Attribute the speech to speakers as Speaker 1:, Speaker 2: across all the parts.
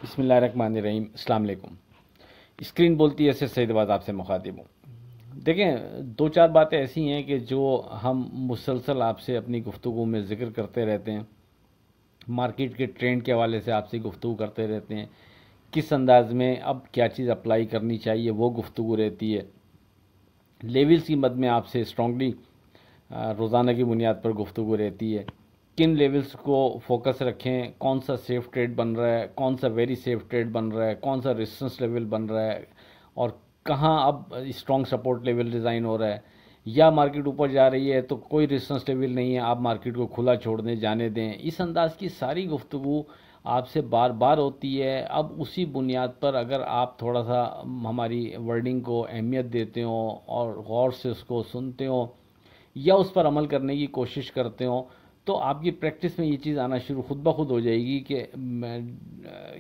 Speaker 1: बिस्मिल्लाहिर्रहमानिर्रहीम, अस्सलाम वालेकुम। स्क्रीन बोलती है, ऐसे सईदाबाद आपसे मुखातिब हूँ। देखें, दो चार बातें ऐसी हैं कि जो हम मुसलसल आपसे अपनी गुफ्तगू में ज़िक्र करते रहते हैं, मार्केट के ट्रेंड के हवाले से आपसे गुफ्तगू करते रहते हैं, किस अंदाज में अब क्या चीज़ अप्लाई करनी चाहिए वो गुफ्तगू रहती है। लेवल्स की मद में आपसे स्ट्रॉन्गली रोज़ाना की बुनियाद पर गुफ्तगू रहती है। किन लेवल्स को फोकस रखें, कौन सा सेफ ट्रेड बन रहा है, कौन सा वेरी सेफ ट्रेड बन रहा है, कौन सा रेजिस्टेंस लेवल बन रहा है, और कहाँ अब स्ट्रॉन्ग सपोर्ट लेवल डिज़ाइन हो रहा है। या मार्केट ऊपर जा रही है तो कोई रेजिस्टेंस लेवल नहीं है, आप मार्केट को खुला छोड़ दें, जाने दें। इस अंदाज की सारी गुफ्तगू आपसे बार बार होती है। अब उसी बुनियाद पर अगर आप थोड़ा सा हमारी वर्डिंग को अहमियत देते हो और गौर से उसको सुनते हो या उस पर अमल करने की कोशिश करते हो, तो आपकी प्रैक्टिस में ये चीज़ आना शुरू खुद ब खुद हो जाएगी कि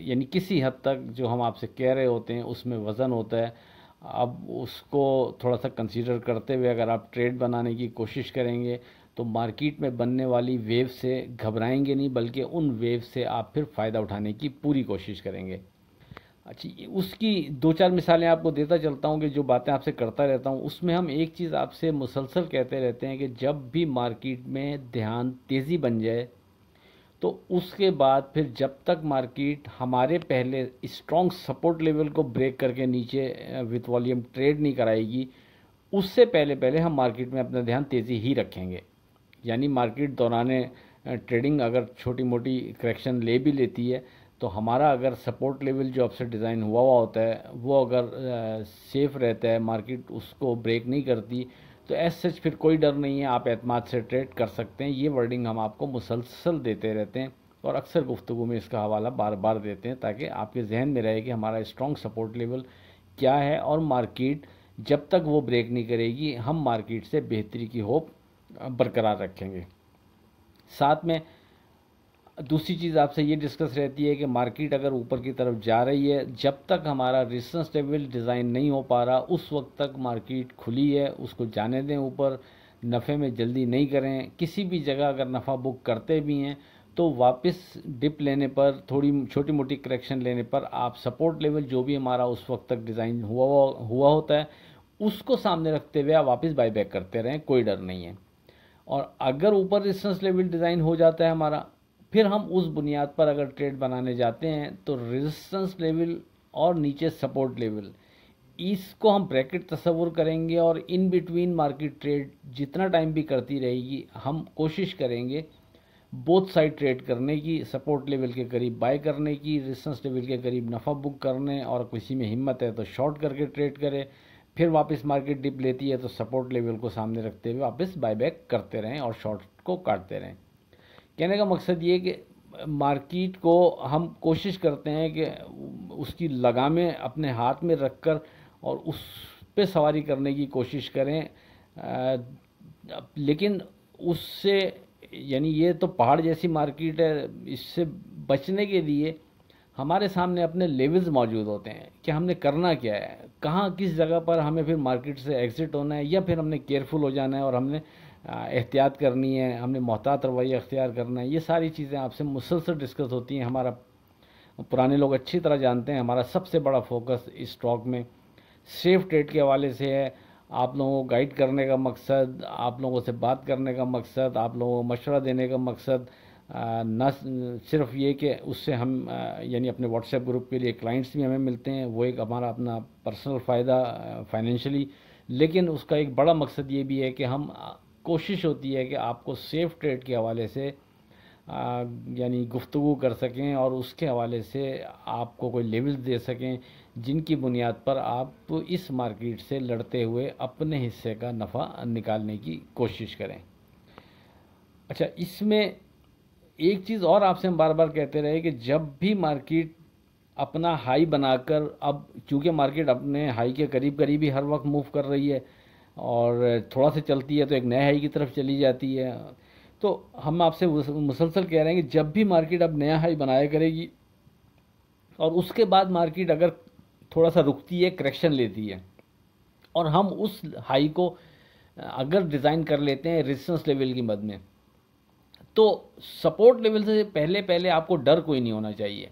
Speaker 1: यानी किसी हद तक जो हम आपसे कह रहे होते हैं उसमें वज़न होता है। अब उसको थोड़ा सा कंसीडर करते हुए अगर आप ट्रेड बनाने की कोशिश करेंगे तो मार्केट में बनने वाली वेव से घबराएंगे नहीं, बल्कि उन वेव से आप फिर फ़ायदा उठाने की पूरी कोशिश करेंगे। अच्छा, उसकी दो चार मिसालें आपको देता चलता हूँ कि जो बातें आपसे करता रहता हूँ उसमें हम एक चीज़ आपसे मुसलसल कहते रहते हैं कि जब भी मार्केट में ध्यान तेज़ी बन जाए तो उसके बाद फिर जब तक मार्केट हमारे पहले स्ट्रॉन्ग सपोर्ट लेवल को ब्रेक करके नीचे विथ वॉल्यूम ट्रेड नहीं कराएगी, उससे पहले पहले हम मार्केट में अपना ध्यान तेज़ी ही रखेंगे। यानी मार्केट दौरान ट्रेडिंग अगर छोटी मोटी करेक्शन ले भी लेती है तो हमारा अगर सपोर्ट लेवल जो आपसे डिज़ाइन हुआ हुआ होता है वो अगर सेफ़ रहता है, मार्केट उसको ब्रेक नहीं करती, तो एज सच फिर कोई डर नहीं है, आप एतमाद से ट्रेड कर सकते हैं। ये वर्डिंग हम आपको मुसलसल देते रहते हैं और अक्सर गुफ्तगू में इसका हवाला बार बार देते हैं ताकि आपके जहन में रहे कि हमारा स्ट्रॉन्ग सपोर्ट लेवल क्या है और मार्केट जब तक वो ब्रेक नहीं करेगी हम मार्केट से बेहतरी की होप बरकरार रखेंगे। साथ में दूसरी चीज़ आपसे ये डिस्कस रहती है कि मार्केट अगर ऊपर की तरफ जा रही है, जब तक हमारा रेजिस्टेंस लेवल डिज़ाइन नहीं हो पा रहा उस वक्त तक मार्केट खुली है, उसको जाने दें ऊपर। नफ़े में जल्दी नहीं करें। किसी भी जगह अगर नफ़ा बुक करते भी हैं तो वापस डिप लेने पर, थोड़ी छोटी मोटी करेक्शन लेने पर आप सपोर्ट लेवल जो भी हमारा उस वक्त तक डिज़ाइन हुआ होता है उसको सामने रखते हुए आप वापस बाई बैक करते रहें, कोई डर नहीं है। और अगर ऊपर रेजिस्टेंस लेवल डिज़ाइन हो जाता है हमारा, फिर हम उस बुनियाद पर अगर ट्रेड बनाने जाते हैं तो रेजिस्टेंस लेवल और नीचे सपोर्ट लेवल, इसको हम ब्रैकेट तस्वुर करेंगे और इन बिटवीन मार्केट ट्रेड जितना टाइम भी करती रहेगी हम कोशिश करेंगे बोथ साइड ट्रेड करने की, सपोर्ट लेवल के करीब बाय करने की, रेजिस्टेंस लेवल के करीब नफ़ा बुक करने, और किसी में हिम्मत है तो शॉर्ट करके ट्रेड करें। फिर वापस मार्केट डिप लेती है तो सपोर्ट लेवल को सामने रखते हुए वापस बायबैक करते रहें और शॉर्ट को काटते रहें। कहने का मकसद ये कि मार्केट को हम कोशिश करते हैं कि उसकी लगामें अपने हाथ में रखकर और उस पे सवारी करने की कोशिश करें। लेकिन उससे, यानी ये तो पहाड़ जैसी मार्केट है, इससे बचने के लिए हमारे सामने अपने लेवल्स मौजूद होते हैं कि हमने करना क्या है, कहाँ किस जगह पर हमें फिर मार्केट से एग्ज़िट होना है या फिर हमने केयरफुल हो जाना है और हमने एहतियात करनी है, हमने मोहतात रवैया अख्तियार करना है। ये सारी चीज़ें आपसे मुसलसल डिस्कस होती हैं। हमारा पुराने लोग अच्छी तरह जानते हैं हमारा सबसे बड़ा फोकस इस स्टॉक में सेफ ट्रेड के हवाले से है। आप लोगों को गाइड करने का मकसद, आप लोगों से बात करने का मकसद, आप लोगों को मशवरा देने का मकसद, न सिर्फ ये कि उससे हम यानी अपने व्हाट्सएप ग्रुप के लिए क्लाइंट्स भी हमें मिलते हैं, वो एक हमारा अपना पर्सनल फ़ायदा फाइनेंशियली, लेकिन उसका एक बड़ा मकसद ये भी है कि हम कोशिश होती है कि आपको सेफ ट्रेड के हवाले से यानी गुफ्तगू कर सकें और उसके हवाले से आपको कोई लेवल्स दे सकें जिनकी बुनियाद पर आप इस मार्केट से लड़ते हुए अपने हिस्से का नफ़ा निकालने की कोशिश करें। अच्छा, इसमें एक चीज़ और आपसे हम बार बार कहते रहे कि जब भी मार्केट अपना हाई बनाकर, अब चूँकि मार्केट अपने हाई के करीब करीब ही हर वक्त मूव कर रही है और थोड़ा सा चलती है तो एक नए हाई की तरफ चली जाती है, तो हम आपसे मुसलसल कह रहे हैं कि जब भी मार्केट अब नया हाई बनाया करेगी और उसके बाद मार्केट अगर थोड़ा सा रुकती है, करेक्शन लेती है, और हम उस हाई को अगर डिज़ाइन कर लेते हैं रेजिस्टेंस लेवल की मद में, तो सपोर्ट लेवल से पहले पहले आपको डर कोई नहीं होना चाहिए।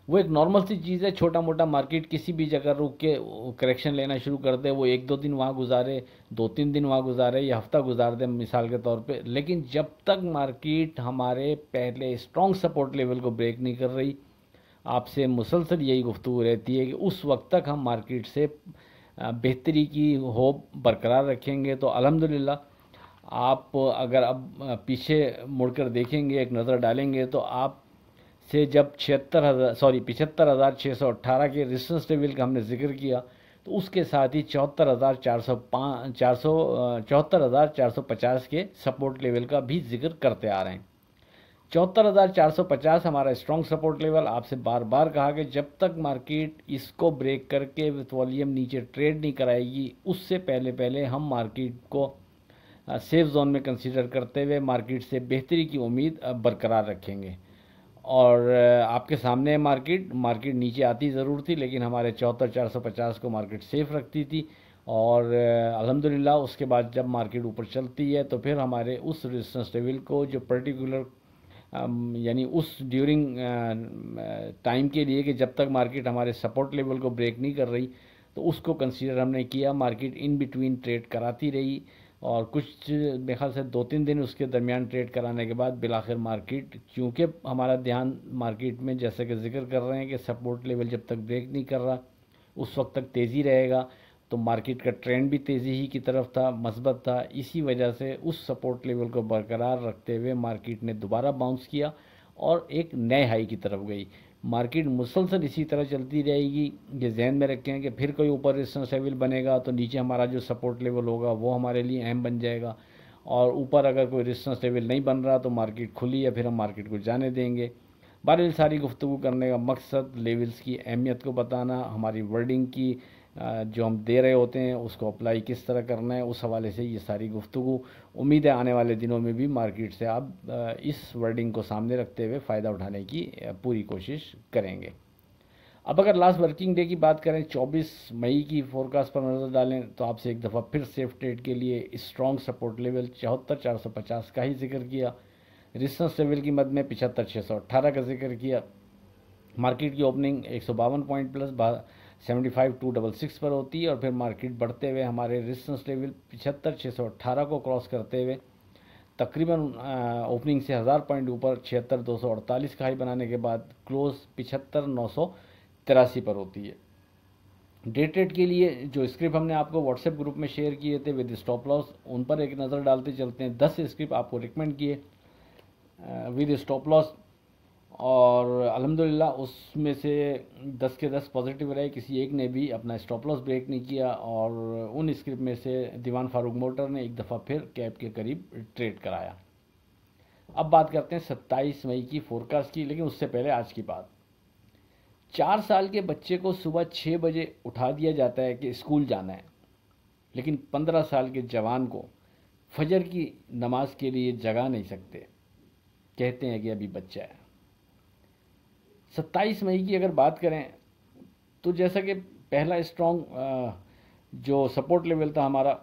Speaker 1: वो एक नॉर्मल सी चीज़ है। छोटा मोटा मार्केट किसी भी जगह रुक के करेक्शन लेना शुरू कर दे, वो 1-2 दिन वहाँ गुजारे, 2-3 दिन वहाँ गुजारे या हफ्ता गुजार दे मिसाल के तौर पे, लेकिन जब तक मार्केट हमारे पहले स्ट्रॉन्ग सपोर्ट लेवल को ब्रेक नहीं कर रही, आपसे मुसलसल यही गुफ्तगू रहती है कि उस वक्त तक हम मार्केट से बेहतरी की होप बरकरार रखेंगे। तो अल्हम्दुलिल्लाह आप अगर अब पीछे मुड़कर देखेंगे, एक नज़र डालेंगे, तो आप से जब 75,618 के रेजिस्टेंस लेवल का हमने जिक्र किया, तो उसके साथ ही 74,450 के सपोर्ट लेवल का भी जिक्र करते आ रहे हैं। 74,450 हमारा स्ट्रॉन्ग सपोर्ट लेवल। आपसे बार बार कहा कि जब तक मार्केट इसको ब्रेक करके विथ वॉल्यूम नीचे ट्रेड नहीं कराएगी, उससे पहले पहले हम मार्केट को सेफ जोन में कंसीडर करते हुए मार्केट से बेहतरी की उम्मीद बरकरार रखेंगे। और आपके सामने मार्केट नीचे आती ज़रूर थी, लेकिन हमारे 74,450 को मार्केट सेफ रखती थी। और अल्हम्दुलिल्लाह उसके बाद जब मार्केट ऊपर चलती है तो फिर हमारे उस रेजिस्टेंस लेवल को जो पर्टिकुलर यानी उस ड्यूरिंग टाइम के लिए कि जब तक मार्केट हमारे सपोर्ट लेवल को ब्रेक नहीं कर रही, तो उसको कंसीडर हमने किया। मार्केट इन बिटवीन ट्रेड कराती रही और कुछ मेरे ख्याल से 2-3 दिन उसके दरमियान ट्रेड कराने के बाद बिलाखिर मार्केट, चूँकि हमारा ध्यान मार्केट में जैसे कि जिक्र कर रहे हैं कि सपोर्ट लेवल जब तक ब्रेक नहीं कर रहा उस वक्त तक तेज़ी रहेगा, तो मार्केट का ट्रेंड भी तेज़ी ही की तरफ था, मस्बत था। इसी वजह से उस सपोर्ट लेवल को बरकरार रखते हुए मार्केट ने दोबारा बाउंस किया और एक नए हाई की तरफ गई। मार्केट मुसलसल इसी तरह चलती रहेगी। ये जहन में रखें कि फिर कोई ऊपर रेजिस्टेंस लेवल बनेगा तो नीचे हमारा जो सपोर्ट लेवल होगा वो हमारे लिए अहम बन जाएगा, और ऊपर अगर कोई रेजिस्टेंस लेवल नहीं बन रहा तो मार्केट खुली है, फिर हम मार्केट को जाने देंगे। बहरहाल सारी गुफ्तगू करने का मकसद लेवल्स की अहमियत को बताना, हमारी वर्डिंग की जो हम दे रहे होते हैं उसको अप्लाई किस तरह करना है, उस हवाले से ये सारी गुफ्तगू। उम्मीद है आने वाले दिनों में भी मार्केट से आप इस वर्डिंग को सामने रखते हुए फ़ायदा उठाने की पूरी कोशिश करेंगे। अब अगर लास्ट वर्किंग डे की बात करें, 24 मई की फोरकास्ट पर नज़र डालें, तो आपसे एक दफ़ा फिर सेफ ट्रेड के लिए स्ट्रॉन्ग सपोर्ट लेवल 74,450 का ही जिक्र किया। रेजिस्टेंस लेवल की मद में 75,618 का जिक्र किया। मार्केट की ओपनिंग 152 पॉइंट प्लस 75,266 पर होती है और फिर मार्केट बढ़ते हुए हमारे रेजिस्टेंस लेवल 75,618 को क्रॉस करते हुए तकरीबन ओपनिंग से 1000 पॉइंट ऊपर 76,248 का हाई बनाने के बाद क्लोज 75,983 पर होती है। डे ट्रेड के लिए जो स्क्रिप्ट हमने आपको व्हाट्सएप ग्रुप में शेयर किए थे विद स्टॉप लॉस, उन पर एक नज़र डालते चलते हैं। 10 स्क्रिप्ट आपको रिकमेंड किए विद स्टॉप लॉस, और अल्हम्दुलिल्लाह उसमें से 10 के 10 पॉजिटिव रहे, किसी एक ने भी अपना स्टॉप लॉस ब्रेक नहीं किया। और उन स्क्रिप्ट में से दीवान फारूक मोटर ने एक दफ़ा फिर कैप के करीब ट्रेड कराया। अब बात करते हैं 27 मई की फोरकास्ट की, लेकिन उससे पहले आज की बात। 4 साल के बच्चे को सुबह 6 बजे उठा दिया जाता है कि स्कूल जाना है, लेकिन 15 साल के जवान को फजर की नमाज के लिए जगा नहीं सकते, कहते हैं कि अभी बच्चा है। 27 मई की अगर बात करें तो जैसा कि पहला स्ट्रॉन्ग जो सपोर्ट लेवल था हमारा,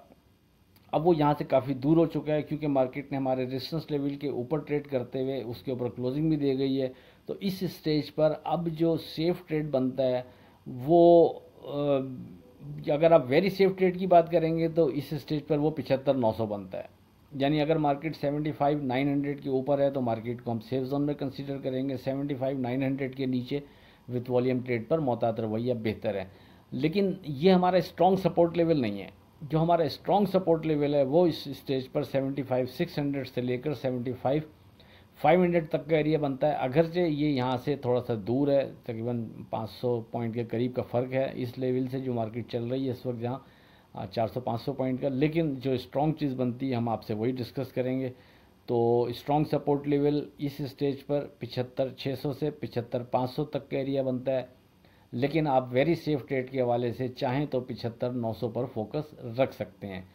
Speaker 1: अब वो यहाँ से काफ़ी दूर हो चुका है, क्योंकि मार्केट ने हमारे रेजिस्टेंस लेवल के ऊपर ट्रेड करते हुए उसके ऊपर क्लोजिंग भी दे गई है। तो इस स्टेज पर अब जो सेफ ट्रेड बनता है वो अगर आप वेरी सेफ ट्रेड की बात करेंगे तो इस स्टेज पर वो 75,900 बनता है। यानी अगर मार्केट 75,900 के ऊपर है तो मार्केट को हम सेफ जोन में कंसीडर करेंगे। 75,900 के नीचे विथ वॉल्यूम ट्रेड पर मोहतात रवैया बेहतर है। लेकिन ये हमारा स्ट्रॉन्ग सपोर्ट लेवल नहीं है। जो हमारा स्ट्रॉन्ग सपोर्ट लेवल है वो इस स्टेज पर 75,600 से लेकर 75,500 तक का एरिया बनता है। अगरचे ये यहाँ से थोड़ा सा दूर है, तकरीबन 500 पॉइंट के करीब का फ़र्क है इस लेवल से जो मार्केट चल रही है इस वक्त, जहाँ 400-500 पॉइंट का। लेकिन जो स्ट्रॉन्ग चीज़ बनती है हम आपसे वही डिस्कस करेंगे। तो स्ट्रॉन्ग सपोर्ट लेवल इस स्टेज पर 75,600 से 75,500 तक का एरिया बनता है। लेकिन आप वेरी सेफ ट्रेड के हवाले से चाहें तो 75,900 पर फोकस रख सकते हैं।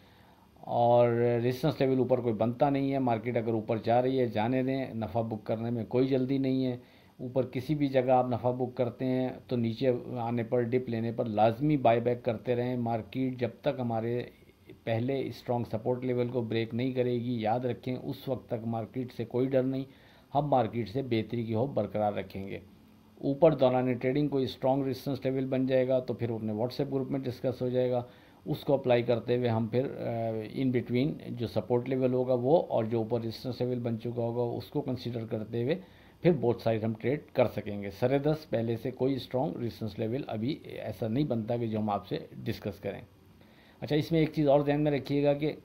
Speaker 1: और रेजिस्टेंस लेवल ऊपर कोई बनता नहीं है। मार्केट अगर ऊपर जा रही है जाने दें, नफ़ा बुक करने में कोई जल्दी नहीं है। ऊपर किसी भी जगह आप नफ़ा बुक करते हैं तो नीचे आने पर, डिप लेने पर लाजमी बाय बैक करते रहें। मार्केट जब तक हमारे पहले स्ट्रॉन्ग सपोर्ट लेवल को ब्रेक नहीं करेगी, याद रखें उस वक्त तक मार्केट से कोई डर नहीं, हम मार्केट से बेहतरी की होप बरकरार रखेंगे। ऊपर दौरान ट्रेडिंग कोई स्ट्रॉन्ग रेजिस्टेंस लेवल बन जाएगा तो फिर अपने व्हाट्सएप ग्रुप में डिस्कस हो जाएगा। उसको अप्लाई करते हुए हम फिर इन बिटवीन जो सपोर्ट लेवल होगा वो और जो ऊपर रेजिस्टेंस लेवल बन चुका होगा उसको कंसीडर करते हुए फिर बोथ साइड हम ट्रेड कर सकेंगे। 10:30 पहले से कोई स्ट्रॉन्ग रेजिस्टेंस लेवल अभी ऐसा नहीं बनता कि जो हम आपसे डिस्कस करें। अच्छा, इसमें एक चीज़ और ध्यान में रखिएगा कि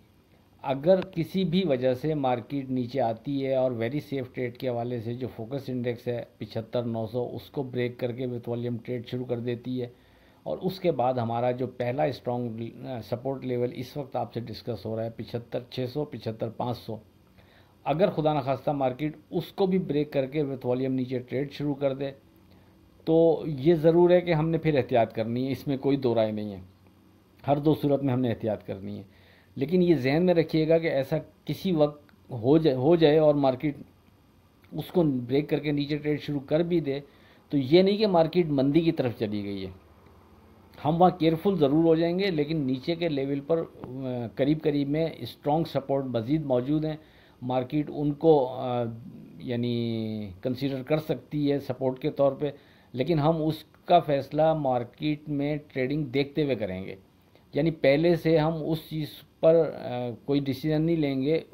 Speaker 1: अगर किसी भी वजह से मार्केट नीचे आती है और वेरी सेफ ट्रेड के हवाले से जो फोकस इंडेक्स है 75,900 उसको ब्रेक करके विथ वॉल्यूम ट्रेड शुरू कर देती है और उसके बाद हमारा जो पहला स्ट्रॉन्ग सपोर्ट लेवल इस वक्त आपसे डिस्कस हो रहा है 75,600 75,500, अगर खुदा न खास्ता मार्केट उसको भी ब्रेक करके विथ वॉल्यूम नीचे ट्रेड शुरू कर दे तो ये ज़रूर है कि हमने फिर एहतियात करनी है, इसमें कोई दो राय नहीं है। हर दो सूरत में हमने एहतियात करनी है, लेकिन ये जहन में रखिएगा कि ऐसा किसी वक्त हो जाए और मार्केट उसको ब्रेक करके नीचे ट्रेड शुरू कर भी दे तो ये नहीं कि मार्केट मंदी की तरफ चली गई है। हम वहाँ केयरफुल ज़रूर हो जाएंगे, लेकिन नीचे के लेवल पर करीब करीब में स्ट्रॉन्ग सपोर्ट मज़ीद मौजूद हैं। मार्केट उनको यानी कंसीडर कर सकती है सपोर्ट के तौर पे, लेकिन हम उसका फ़ैसला मार्केट में ट्रेडिंग देखते हुए करेंगे। यानी पहले से हम उस चीज़ पर कोई डिसीजन नहीं लेंगे।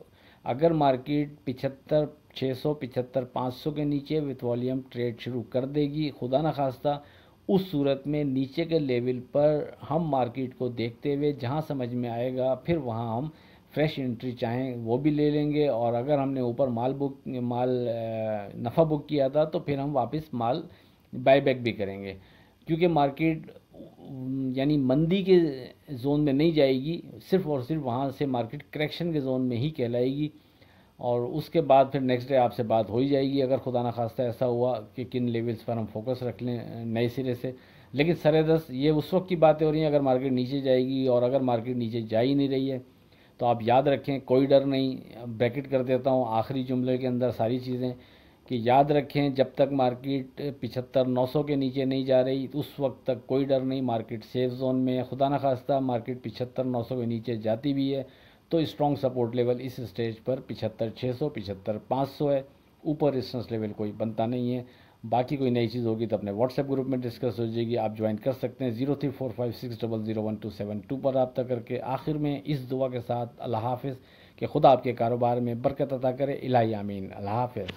Speaker 1: अगर मार्केट 75,600 75,500 के नीचे विथ वॉल्यूम ट्रेड शुरू कर देगी खुदा न खास्ता, उस सूरत में नीचे के लेवल पर हम मार्केट को देखते हुए जहां समझ में आएगा फिर वहां हम फ्रेश एंट्री चाहें वो भी ले लेंगे। और अगर हमने ऊपर नफ़ा बुक किया था तो फिर हम वापस माल बायबैक भी करेंगे, क्योंकि मार्केट यानी मंदी के जोन में नहीं जाएगी, सिर्फ और सिर्फ वहाँ से मार्केट करेक्शन के जोन में ही कहलाएगी। और उसके बाद फिर नेक्स्ट डे आपसे बात हो ही जाएगी अगर खुदा न खास्ता ऐसा हुआ कि किन लेवल्स पर हम फोकस रख लें नए सिरे से। लेकिन 10:30 ये उस वक्त की बातें हो रही हैं अगर मार्केट नीचे जाएगी, और अगर मार्केट नीचे जा ही नहीं रही है तो आप याद रखें, कोई डर नहीं। ब्रैकेट कर देता हूँ आखिरी जुमले के अंदर सारी चीज़ें कि याद रखें, जब तक मार्केट 75,900 के नीचे नहीं जा रही तो उस वक्त तक कोई डर नहीं, मार्केट सेफ जोन में है। खुदा न खास्ता मार्केट 75,900 के नीचे जाती भी है तो स्ट्रॉन्ग सपोर्ट लेवल इस स्टेज पर 75,600 75,500 है। ऊपर रेजिस्टेंस लेवल कोई बनता नहीं है। बाकी कोई नई चीज़ होगी तो अपने व्हाट्सएप ग्रुप में डिस्कस हो जाएगी, आप ज्वाइन कर सकते हैं 0345600127 पर रब्ता करके। आखिर में इस दुआ के साथ अल्लाह हाफिज़ कि खुदा आपके कारोबार में बरकत अता करे। इलाही आमीन। अल्लाह हाफिज़।